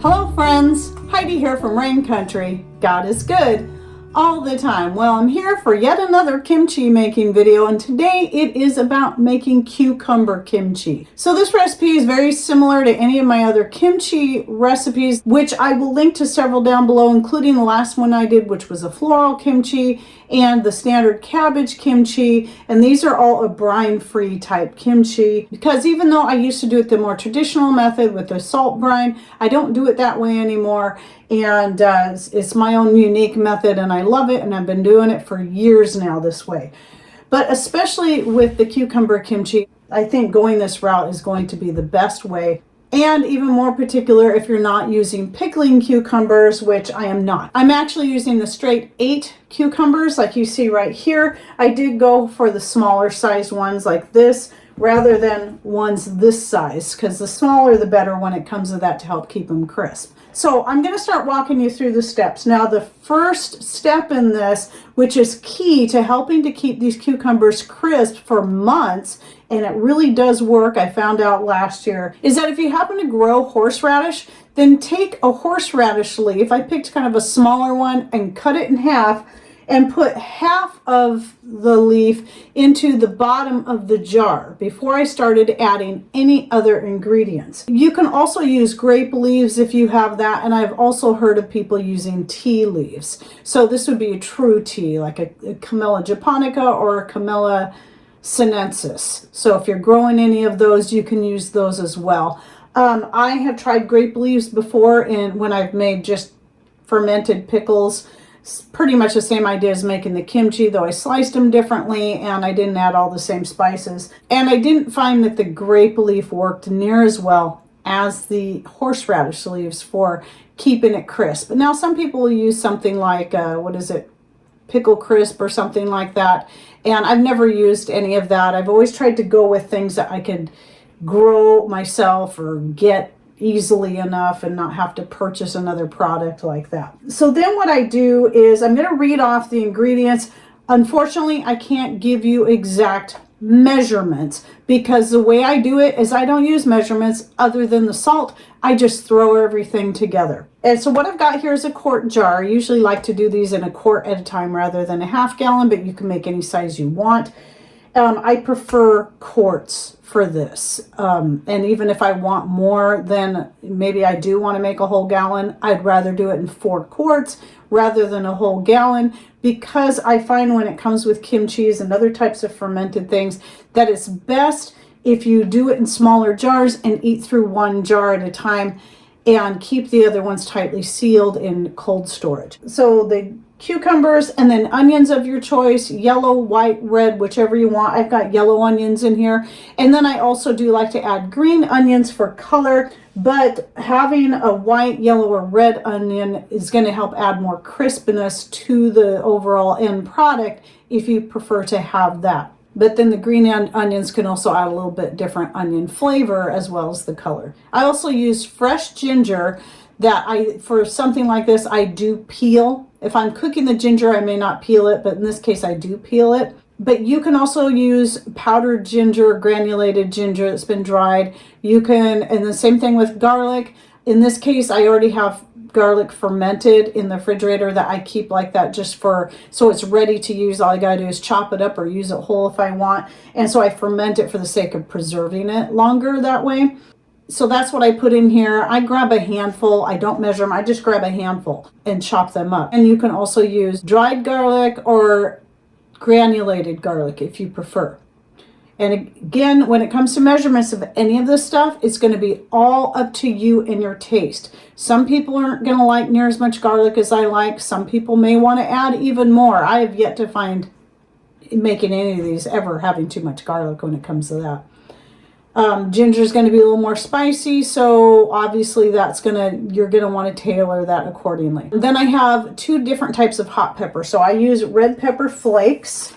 Hello friends, Heidi here from Rain Country. God is good all the time. Well, I'm here for yet another kimchi making video, and today it is about making cucumber kimchi. So this recipe is very similar to any of my other kimchi recipes, which I will link to several down below, including the last one I did, which was a floral kimchi, and the standard cabbage kimchi. And these are all a brine-free type kimchi, because even though I used to do it the more traditional method with the salt brine, I don't do it that way anymore. And it's my own unique method, and I love it, and I've been doing it for years now this way. But especially with the cucumber kimchi, I think going this route is going to be the best way. And even more particular if you're not using pickling cucumbers, which I am not. I'm actually using the straight 8 cucumbers like you see right here. I did go for the smaller sized ones like this rather than ones this size, because the smaller the better when it comes to that, to help keep them crisp. So I'm going to start walking you through the steps. Now the first step in this, which is key to helping to keep these cucumbers crisp for months, and it really does work, I found out last year, is that if you happen to grow horseradish, then take a horseradish leaf. I picked kind of a smaller one and cut it in half and put half of the leaf into the bottom of the jar before I started adding any other ingredients. You can also use grape leaves if you have that, and I've also heard of people using tea leaves. So this would be a true tea, like a Camellia japonica or a Camellia sinensis. So if you're growing any of those, you can use those as well. I have tried grape leaves before, and when I've made just fermented pickles. It's pretty much the same idea as making the kimchi, though I sliced them differently and I didn't add all the same spices. And I didn't find that the grape leaf worked near as well as the horseradish leaves for keeping it crisp. But now some people will use something like, Pickle Crisp or something like that. And I've never used any of that. I've always tried to go with things that I could grow myself or get easily enough and not have to purchase another product like that. So then what I do is I'm going to read off the ingredients. Unfortunately, I can't give you exact measurements because the way I do it is I don't use measurements other than the salt. I just throw everything together. And so what I've got here is a quart jar. I usually like to do these in a quart at a time rather than a half gallon, but you can make any size you want. I prefer quarts for this. And even if I want more, then maybe I do want to make a whole gallon. I'd rather do it in 4 quarts rather than a whole gallon, because I find when it comes with kimchis and other types of fermented things that it's best if you do it in smaller jars and eat through one jar at a time and keep the other ones tightly sealed in cold storage. So the cucumbers and then onions of your choice, yellow, white, red, whichever you want. I've got yellow onions in here. And then I also do like to add green onions for color, but having a white, yellow, or red onion is going to help add more crispness to the overall end product if you prefer to have that. But then the green onions can also add a little bit different onion flavor as well as the color. I also use fresh ginger that for something like this, I do peel. If I'm cooking the ginger, I may not peel it, but in this case, I do peel it. But you can also use powdered ginger, granulated ginger that's been dried. You can, and the same thing with garlic. In this case, I already have garlic fermented in the refrigerator that I keep like that just so it's ready to use. All I gotta do is chop it up or use it whole if I want. And so I ferment it for the sake of preserving it longer that way. So that's what I put in here. I grab a handful. I don't measure them. I just grab a handful and chop them up. And you can also use dried garlic or granulated garlic if you prefer. And again, when it comes to measurements of any of this stuff, it's going to be all up to you and your taste. Some people aren't going to like near as much garlic as I like. Some people may want to add even more. I have yet to find making any of these ever having too much garlic when it comes to that. Ginger is going to be a little more spicy, so obviously you're going to want to tailor that accordingly. Then I have 2 different types of hot pepper. So I use red pepper flakes.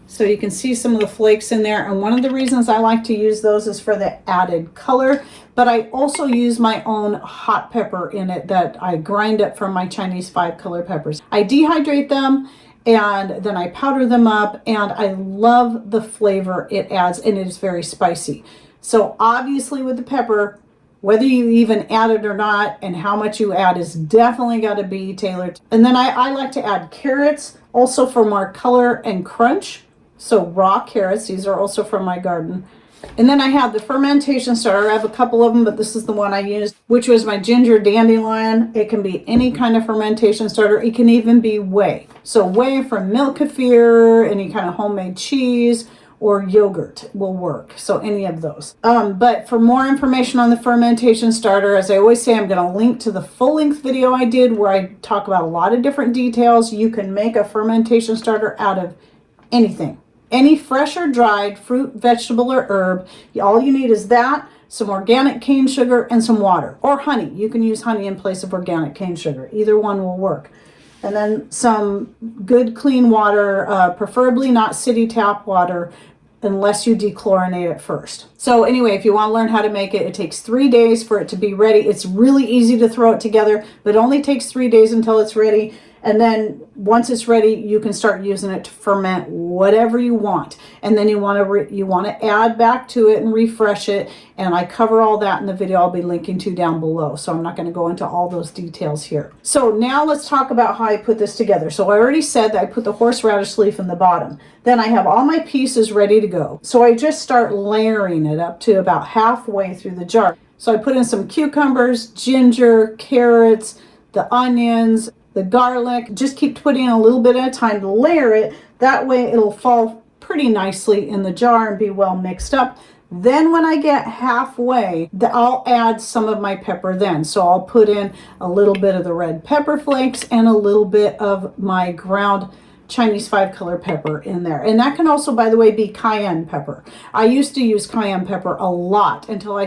So you can see some of the flakes in there. And one of the reasons I like to use those is for the added color. But I also use my own hot pepper in it that I grind up from my Chinese 5-color peppers. I dehydrate them and then I powder them up, and I love the flavor it adds, and it is very spicy. So obviously with the pepper, Whether you even add it or not and how much you add is definitely got to be tailored. And then I like to add carrots also for more color and crunch. So raw carrots, these are also from my garden. And then I have the fermentation starter. I have a couple of them, but this is the one I used, which was my ginger dandelion. It can be any kind of fermentation starter. It can even be whey. So whey from milk kefir, any kind of homemade cheese, or yogurt will work. So any of those. But for more information on the fermentation starter, as I always say, I'm going to link to the full-length video I did where I talk about a lot of different details. You can make a fermentation starter out of anything. Any fresh or dried fruit, vegetable, or herb. All you need is that, some organic cane sugar, and some water. Or honey. You can use honey in place of organic cane sugar. Either one will work. And then some good clean water, preferably not city tap water, unless you dechlorinate it first. So anyway, if you want to learn how to make it, it takes 3 days for it to be ready. It's really easy to throw it together, but it only takes 3 days until it's ready. And then once it's ready, you can start using it to ferment whatever you want. And then you want to add back to it and refresh it. And I cover all that in the video I'll be linking to down below. So I'm not going to go into all those details here. So now let's talk about how I put this together. So I already said that I put the horseradish leaf in the bottom. Then I have all my pieces ready to go. So I just start layering it up to about halfway through the jar. So I put in some cucumbers, ginger, carrots, the onions, the garlic. Just keep putting a little bit at a time to layer it. That way it'll fall pretty nicely in the jar and be well mixed up. Then when I get halfway, I'll add some of my pepper then. So I'll put in a little bit of the red pepper flakes and a little bit of my ground Chinese 5-color pepper in there. And that can also, by the way, be cayenne pepper. I used to use cayenne pepper a lot until I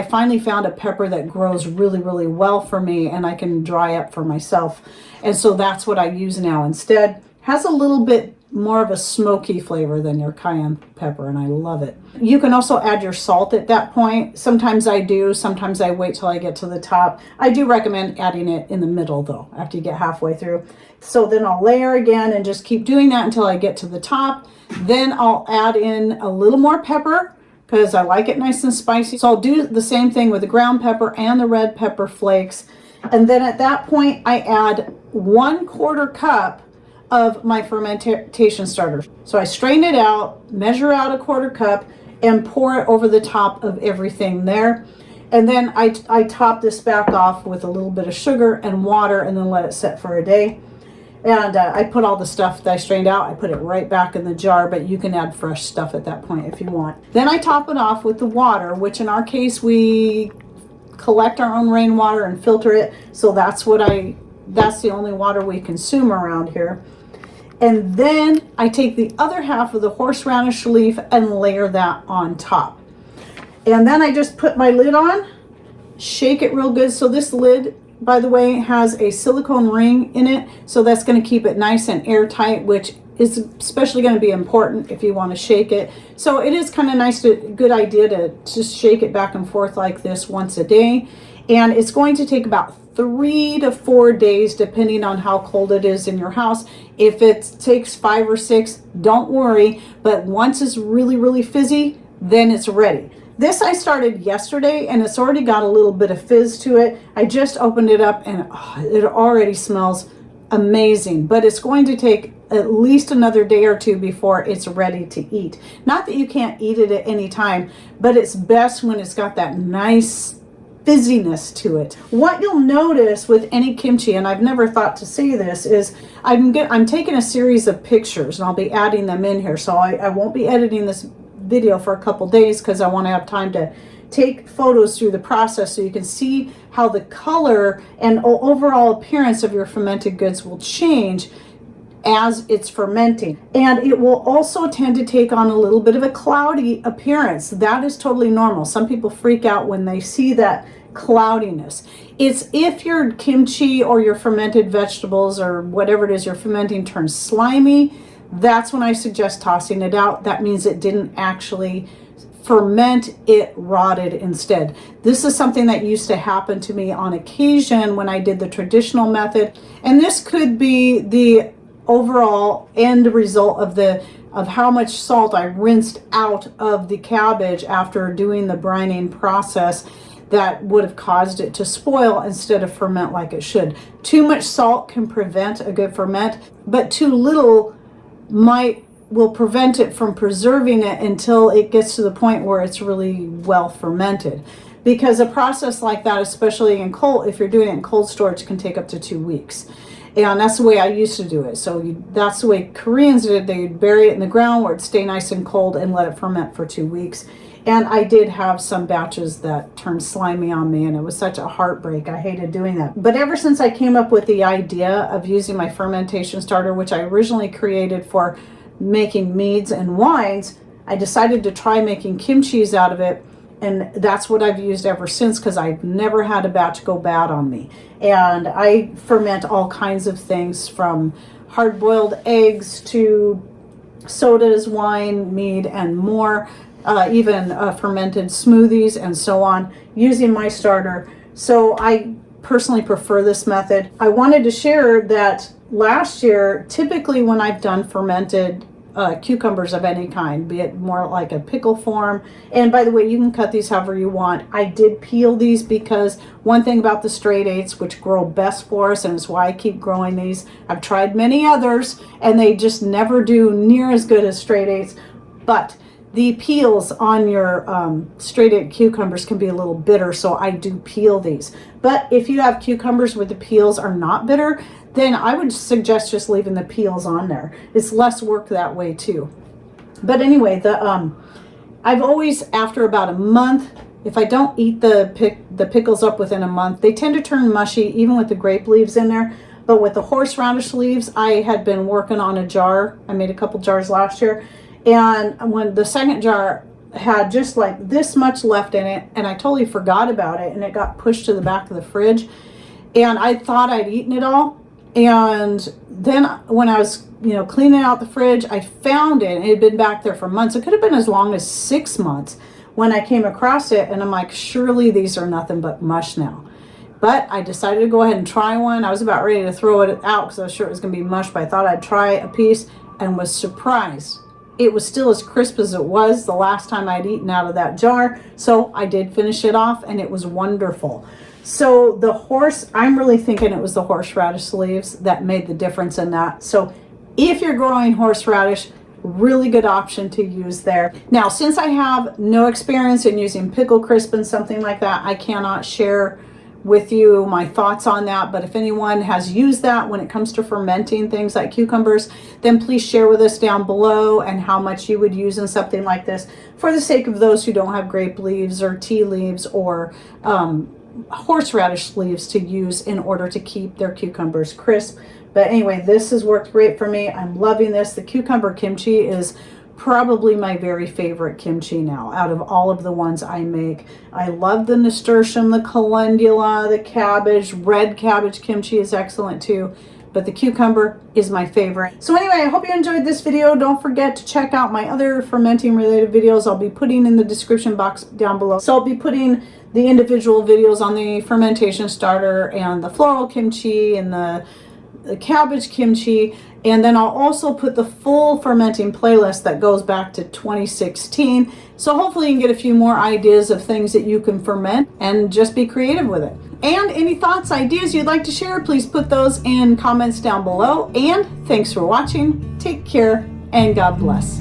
finally found a pepper that grows really, really well for me and I can dry up for myself. And so that's what I use now instead. Has a little bit more of a smoky flavor than your cayenne pepper, and I love it. You can also add your salt at that point. Sometimes I do, sometimes I wait till I get to the top. I do recommend adding it in the middle though, after you get halfway through. So then I'll layer again and just keep doing that until I get to the top. Then I'll add in a little more pepper, because I like it nice and spicy. So I'll do the same thing with the ground pepper and the red pepper flakes. And then at that point, I add 1/4 cup of my fermentation starter. So I strain it out, measure out a 1/4 cup, and pour it over the top of everything there. And then I top this back off with a little bit of sugar and water and then let it set for a day. And I put all the stuff that I strained out, I put it right back in the jar, but you can add fresh stuff at that point if you want. Then I top it off with the water, which in our case, we collect our own rainwater and filter it. So that's the only water we consume around here. And then I take the other half of the horseradish leaf and layer that on top. And then I just put my lid on, shake it real good. So this lid, by the way, has a silicone ring in it, so that's going to keep it nice and airtight, which is especially going to be important if you want to shake it. So it is kind of good idea to just shake it back and forth like this once a day. And it's going to take about 3 to 4 days, depending on how cold it is in your house. If it takes 5 or 6, don't worry. But once it's really, really fizzy, then it's ready. This I started yesterday and it's already got a little bit of fizz to it. I just opened it up and it already smells amazing, but it's going to take at least another day or two before it's ready to eat. Not that you can't eat it at any time, but it's best when it's got that nice fizziness to it. What you'll notice with any kimchi, and I've never thought to say this, is I'm taking a series of pictures and I'll be adding them in here. So I won't be editing this video for a couple days because I want to have time to take photos through the process so you can see how the color and overall appearance of your fermented goods will change as it's fermenting. And it will also tend to take on a little bit of a cloudy appearance. That is totally normal. Some people freak out when they see that cloudiness. It's if your kimchi or your fermented vegetables or whatever it is you're fermenting turns slimy, that's when I suggest tossing it out. That means it didn't actually ferment, it rotted instead. This is something that used to happen to me on occasion when I did the traditional method. And this could be the overall end result of the of how much salt I rinsed out of the cabbage after doing the brining process that would have caused it to spoil instead of ferment like it should. Too much salt can prevent a good ferment, but too little will prevent it from preserving it until it gets to the point where it's really well fermented. Because a process like that, especially if you're doing it in cold storage, can take up to 2 weeks. And that's the way I used to do it. So that's the way Koreans did it. They'd bury it in the ground where it'd stay nice and cold and let it ferment for 2 weeks. And I did have some batches that turned slimy on me, and it was such a heartbreak. I hated doing that. But ever since I came up with the idea of using my fermentation starter, which I originally created for making meads and wines, I decided to try making kimchis out of it. And that's what I've used ever since, because I've never had a batch go bad on me. And I ferment all kinds of things, from hard-boiled eggs to sodas, wine, mead, and more. Even fermented smoothies and so on, using my starter. So I personally prefer this method. I wanted to share that last year, typically when I've done fermented cucumbers of any kind, be it more like a pickle form, and by the way, you can cut these however you want. I did peel these because one thing about the straight eights, which grow best for us, and it's why I keep growing these, I've tried many others and they just never do near as good as straight eights, but the peels on your straight eight cucumbers can be a little bitter, so I do peel these. But if you have cucumbers where the peels are not bitter, then I would suggest just leaving the peels on there. It's less work that way too. But anyway, I've always, after about a month, if I don't eat the pickles up within a month, they tend to turn mushy, even with the grape leaves in there. But with the horseradish leaves, I had been working on a jar. I made a couple jars last year. And when the second jar had just like this much left in it, and I totally forgot about it, and it got pushed to the back of the fridge, and I thought I'd eaten it all. And then when I was, cleaning out the fridge, I found it, and it had been back there for months. It could have been as long as 6 months when I came across it, and I'm like, surely these are nothing but mush now. But I decided to go ahead and try one. I was about ready to throw it out because I was sure it was going to be mush, but I thought I'd try a piece and was surprised. It was still as crisp as it was the last time I'd eaten out of that jar. So I did finish it off, and it was wonderful. So I'm really thinking it was the horseradish leaves that made the difference in that. So if you're growing horseradish, really good option to use there. Now, since I have no experience in using pickle crisp and something like that, I cannot share with you my thoughts on that. But if anyone has used that when it comes to fermenting things like cucumbers, then please share with us down below, and how much you would use in something like this, for the sake of those who don't have grape leaves or tea leaves or horseradish leaves to use in order to keep their cucumbers crisp. But anyway, this has worked great for me. I'm loving this. The cucumber kimchi is probably my very favorite kimchi now out of all of the ones I make. I love the nasturtium, the calendula, the cabbage. Red cabbage kimchi is excellent too, but the cucumber is my favorite. So anyway, I hope you enjoyed this video. Don't forget to check out my other fermenting related videos. I'll be putting in the description box down below. So I'll be putting the individual videos on the fermentation starter and the floral kimchi and the cabbage kimchi, and then I'll also put the full fermenting playlist that goes back to 2016. So hopefully you can get a few more ideas of things that you can ferment and just be creative with it. And any thoughts, ideas you'd like to share, please put those in comments down below. And thanks for watching. Take care and God bless.